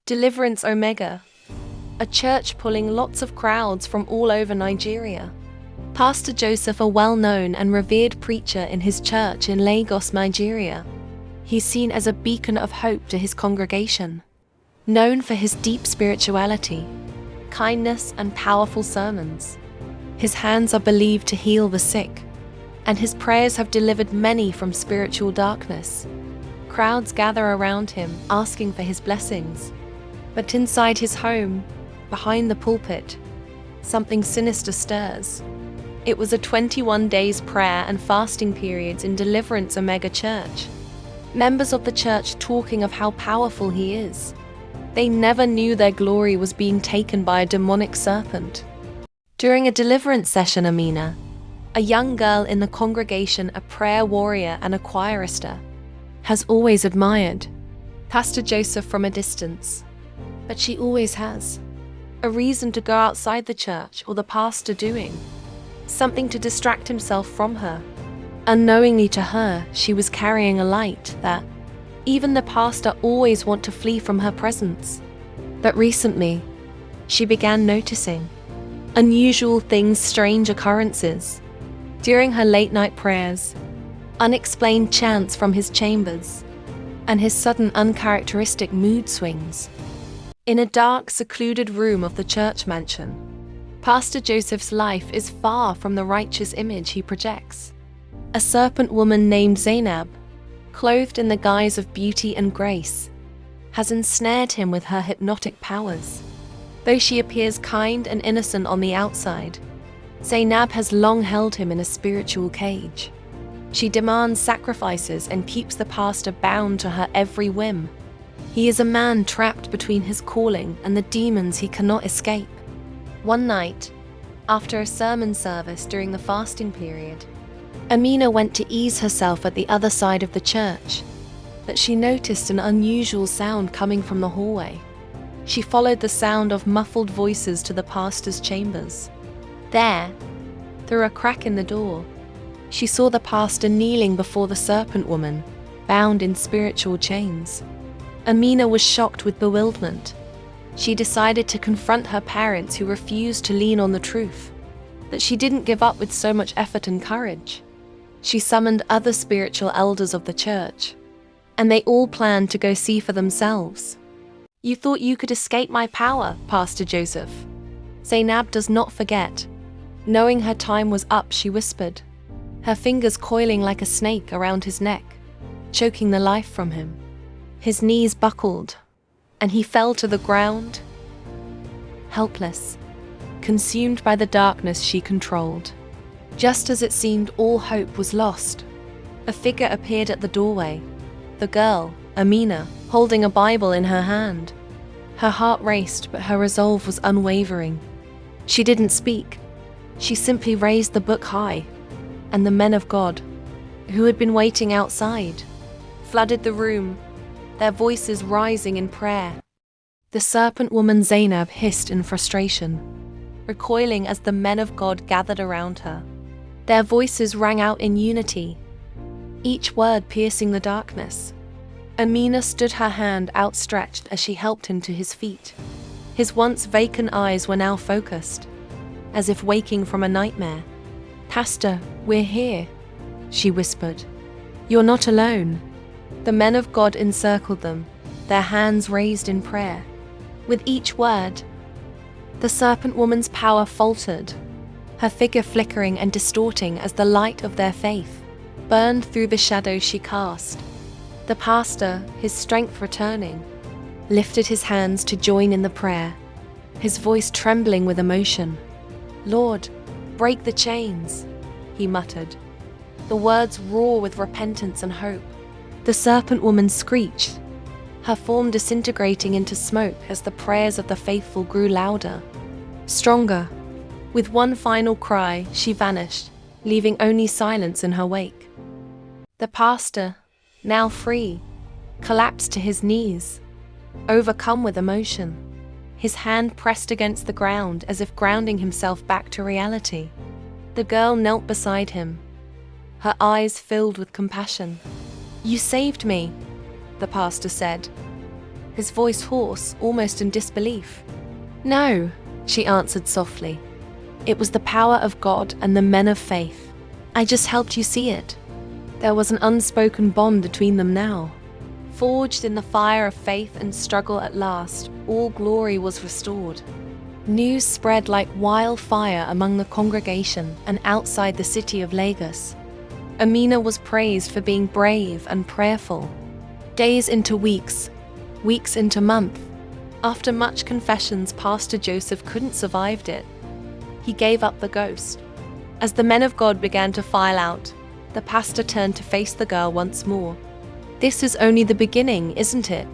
Deliverance Omega, a church pulling lots of crowds from all over Nigeria. Pastor Joseph, a well-known and revered preacher in his church in Lagos, Nigeria. He's seen as a beacon of hope to his congregation. Known for his deep spirituality, kindness, and powerful sermons. His hands are believed to heal the sick, and his prayers have delivered many from spiritual darkness. Crowds gather around him, asking for his blessings. But inside his home, behind the pulpit, something sinister stirs. It was a 21 days prayer and fasting periods in Deliverance Omega Church. Members of the church talking of how powerful he is. They never knew their glory was being taken by a demonic serpent. During a deliverance session, Amina, a young girl in the congregation, a prayer warrior and a choirista, has always admired Pastor Joseph from a distance. But she always has a reason to go outside the church or the pastor doing something to distract himself from her. Unknowingly to her, she was carrying a light that even the pastor always want to flee from her presence. But recently, she began noticing unusual things, strange occurrences. During her late-night prayers, unexplained chants from his chambers, and his sudden uncharacteristic mood swings. In a dark, secluded room of the church mansion, Pastor Joseph's life is far from the righteous image he projects. A serpent woman named Zainab, clothed in the guise of beauty and grace, has ensnared him with her hypnotic powers. Though she appears kind and innocent on the outside, Zainab has long held him in a spiritual cage. She demands sacrifices and keeps the pastor bound to her every whim. He is a man trapped between his calling and the demons he cannot escape. One night, after a sermon service during the fasting period, Amina went to ease herself at the other side of the church, but she noticed an unusual sound coming from the hallway. She followed the sound of muffled voices to the pastor's chambers. There, through a crack in the door, she saw the pastor kneeling before the serpent woman, bound in spiritual chains. Amina was shocked with bewilderment. She decided to confront her parents, who refused to lean on the truth. But she didn't give up with so much effort and courage. She summoned other spiritual elders of the church, and they all planned to go see for themselves. "You thought you could escape my power, Pastor Joseph." Zainab does not forget. Knowing her time was up, she whispered, her fingers coiling like a snake around his neck, choking the life from him. His knees buckled, and he fell to the ground, helpless, consumed by the darkness she controlled. Just as it seemed all hope was lost, a figure appeared at the doorway. The girl, Amina, holding a Bible in her hand. Her heart raced, but her resolve was unwavering. She didn't speak. She simply raised the book high, and the men of God, who had been waiting outside, flooded the room, their voices rising in prayer. The serpent woman Zainab hissed in frustration, recoiling as the men of God gathered around her. Their voices rang out in unity, each word piercing the darkness. Amina stood, her hand outstretched as she helped him to his feet. His once vacant eyes were now focused, as if waking from a nightmare. "Pastor, we're here," she whispered. "You're not alone." The men of God encircled them, their hands raised in prayer. With each word, the serpent woman's power faltered, her figure flickering and distorting as the light of their faith burned through the shadows she cast. The pastor, his strength returning, lifted his hands to join in the prayer, his voice trembling with emotion. "Lord, break the chains," he muttered. The words raw with repentance and hope. The serpent woman screeched, her form disintegrating into smoke as the prayers of the faithful grew louder, stronger. With one final cry, she vanished, leaving only silence in her wake. The pastor, now free, collapsed to his knees, overcome with emotion, his hand pressed against the ground as if grounding himself back to reality. The girl knelt beside him, her eyes filled with compassion. "You saved me," the pastor said. his voice hoarse, almost in disbelief. "No," she answered softly. "It was the power of God and the men of faith. I just helped you see it." There was an unspoken bond between them now. Forged in the fire of faith and struggle at last, all glory was restored. News spread like wildfire among the congregation and outside the city of Lagos. Amina was praised for being brave and prayerful. Days into weeks, weeks into months. After much confessions, Pastor Joseph couldn't survive it. He gave up the ghost. As the men of God began to file out, the pastor turned to face the girl once more. "This is only the beginning, isn't it?"